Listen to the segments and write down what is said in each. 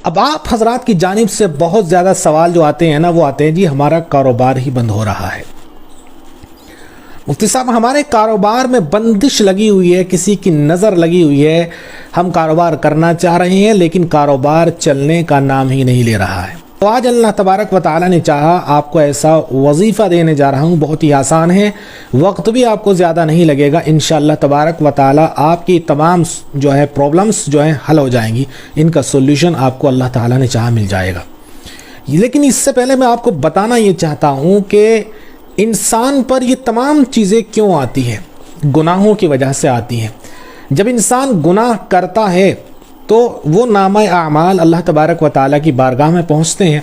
اب آپ حضرات کی جانب سے بہت زیادہ سوال جو آتے ہیں نا، وہ آتے ہیں جی ہمارا کاروبار ہی بند ہو رہا ہے، مفتی صاحب ہمارے کاروبار میں بندش لگی ہوئی ہے، کسی کی نظر لگی ہوئی ہے، ہم کاروبار کرنا چاہ رہے ہیں لیکن کاروبار چلنے کا نام ہی نہیں لے رہا ہے۔ تو آج اللہ تبارک و تعالیٰ نے چاہا آپ کو ایسا وظیفہ دینے جا رہا ہوں، بہت ہی آسان ہے، وقت بھی آپ کو زیادہ نہیں لگے گا، انشاءاللہ تبارک و تعالیٰ آپ کی تمام جو ہے پرابلمز جو ہیں حل ہو جائیں گی، ان کا سولوشن آپ کو اللہ تعالیٰ نے چاہا مل جائے گا۔ لیکن اس سے پہلے میں آپ کو بتانا یہ چاہتا ہوں کہ انسان پر یہ تمام چیزیں کیوں آتی ہیں؟ گناہوں کی وجہ سے آتی ہیں۔ جب انسان گناہ کرتا ہے تو وہ نامہ اعمال اللہ تبارک و تعالیٰ کی بارگاہ میں پہنچتے ہیں،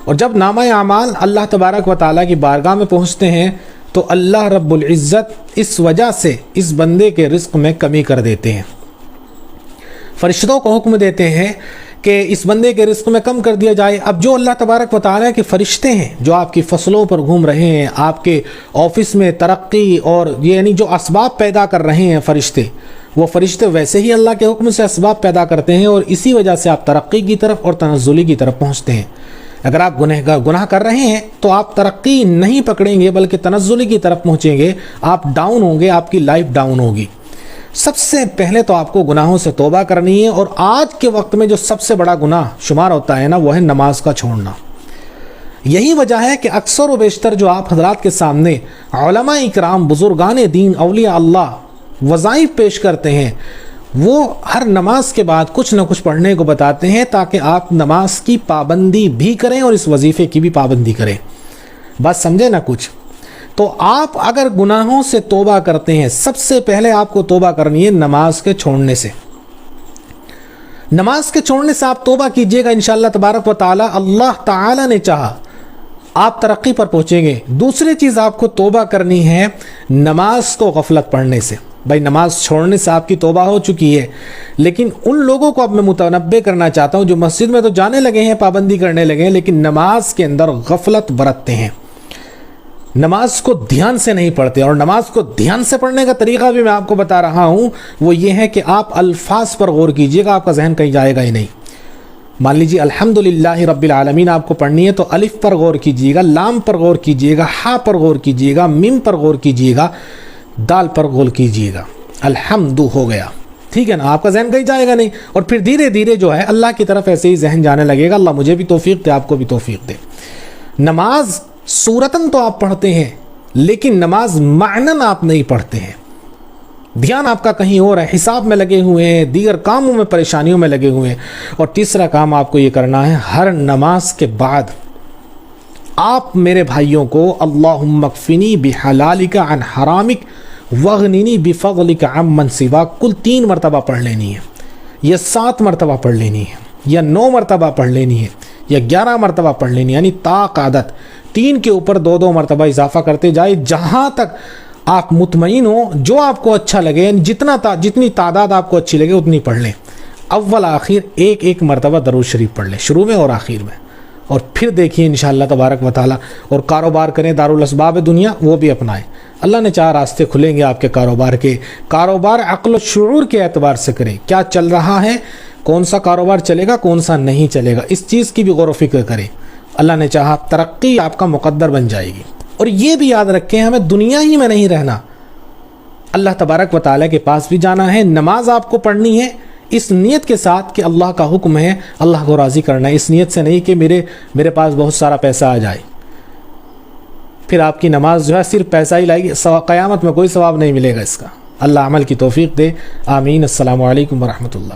اور جب نامہ اعمال اللہ تبارک و تعالیٰ کی بارگاہ میں پہنچتے ہیں تو اللہ رب العزت اس وجہ سے اس بندے کے رزق میں کمی کر دیتے ہیں، فرشتوں کو حکم دیتے ہیں کہ اس بندے کے رزق میں کم کر دیا جائے۔ اب جو اللہ تبارک و تعالیٰ کے فرشتے ہیں جو آپ کی فصلوں پر گھوم رہے ہیں، آپ کے آفس میں ترقی اور یعنی جو اسباب پیدا کر رہے ہیں فرشتے، وہ فرشتے ویسے ہی اللہ کے حکم سے اسباب پیدا کرتے ہیں، اور اسی وجہ سے آپ ترقی کی طرف اور تنزلی کی طرف پہنچتے ہیں۔ اگر آپ گناہ کر رہے ہیں تو آپ ترقی نہیں پکڑیں گے بلکہ تنزلی کی طرف پہنچیں گے، آپ ڈاؤن ہوں گے، آپ کی لائف ڈاؤن ہوگی۔ سب سے پہلے تو آپ کو گناہوں سے توبہ کرنی ہے، اور آج کے وقت میں جو سب سے بڑا گناہ شمار ہوتا ہے نا، وہ ہے نماز کا چھوڑنا۔ یہی وجہ ہے کہ اکثر و بیشتر جو آپ حضرات کے سامنے علماء اکرام، بزرگان دین، اولیاء اللہ وظائف پیش کرتے ہیں، وہ ہر نماز کے بعد کچھ نہ کچھ پڑھنے کو بتاتے ہیں تاکہ آپ نماز کی پابندی بھی کریں اور اس وظیفے کی بھی پابندی کریں۔ بات سمجھے نا کچھ؟ تو آپ اگر گناہوں سے توبہ کرتے ہیں، سب سے پہلے آپ کو توبہ کرنی ہے نماز کے چھوڑنے سے۔ نماز کے چھوڑنے سے آپ توبہ کیجئے گا، انشاءاللہ تبارک و تعالی اللہ تعالی نے چاہا آپ ترقی پر پہنچیں گے۔ دوسری چیز آپ کو توبہ کرنی ہے نماز کو غفلت پڑھنے سے۔ بھائی نماز چھوڑنے سے آپ کی توبہ ہو چکی ہے، لیکن ان لوگوں کو اب میں متنبہ کرنا چاہتا ہوں جو مسجد میں تو جانے لگے ہیں، پابندی کرنے لگے ہیں، لیکن نماز کے اندر غفلت برتتے ہیں، نماز کو دھیان سے نہیں پڑھتے۔ اور نماز کو دھیان سے پڑھنے کا طریقہ بھی میں آپ کو بتا رہا ہوں، وہ یہ ہے کہ آپ الفاظ پر غور کیجئے گا، آپ کا ذہن کہیں جائے گا ہی نہیں۔ مان لیجیے الحمدللہ رب العالمین آپ کو پڑھنی ہے تو الف پر غور کیجئے گا، لام پر غور کیجئے گا، ہا پر غور کیجئے گا، میم پر غور کیجئے گا، دال پر غور کیجئے گا، الحمد ہو گیا، ٹھیک ہے نا؟ آپ کا ذہن کہیں جائے گا نہیں، اور پھر دھیرے دھیرے جو ہے اللہ کی طرف ایسے ہی ذہن جانے لگے گا۔ اللہ مجھے بھی توفیق دے، آپ کو بھی توفیق دے۔ نماز صورتاً تو آپ پڑھتے ہیں لیکن نماز معناً آپ نہیں پڑھتے ہیں، دھیان آپ کا کہیں اور ہے، حساب میں لگے ہوئے ہیں، دیگر کاموں میں پریشانیوں میں لگے ہوئے ہیں۔ اور تیسرا کام آپ کو یہ کرنا ہے، ہر نماز کے بعد آپ میرے بھائیوں کو اللہم اکفنی بحلالک عن حرامک واغننی بفضلک عمن سواک کل 3 مرتبہ پڑھ لینی ہے، یا 7 مرتبہ پڑھ لینی ہے، یا 9 مرتبہ پڑھ لینی ہے، یا 11 مرتبہ پڑھ لینی ہے، یعنی تا قعدت 3 کے اوپر 2 مرتبہ اضافہ کرتے جائے، جہاں تک آپ مطمئن ہو، جو آپ کو اچھا لگے، جتنی تعداد آپ کو اچھی لگے اتنی پڑھ لیں۔ اول آخر ایک مرتبہ درود شریف پڑھ لیں، شروع میں اور آخر میں، اور پھر دیکھیے انشاءاللہ تبارک و تعالی۔ اور کاروبار کریں، دارالاسباب دنیا وہ بھی اپنائیں، اللہ نے چاہ راستے کھلیں گے آپ کے کاروبار کے۔ کاروبار عقل و شعور کے اعتبار سے کریں، کیا چل رہا ہے، کون سا کاروبار چلے گا، کون سا نہیں چلے گا، اس چیز کی بھی غور و فکر کریں۔ اللہ نے چاہا ترقی آپ کا مقدر بن جائے گی۔ اور یہ بھی یاد رکھیں ہمیں دنیا ہی میں نہیں رہنا، اللہ تبارک و تعالیٰ کے پاس بھی جانا ہے۔ نماز آپ کو پڑھنی ہے اس نیت کے ساتھ کہ اللہ کا حکم ہے، اللہ کو راضی کرنا ہے، اس نیت سے نہیں کہ میرے پاس بہت سارا پیسہ آ جائے، پھر آپ کی نماز جو ہے صرف پیسہ ہی لائے گی، قیامت میں کوئی ثواب نہیں ملے گا اس کا۔ اللہ عمل کی توفیق دے، آمین۔ السلام علیکم ورحمۃ اللہ۔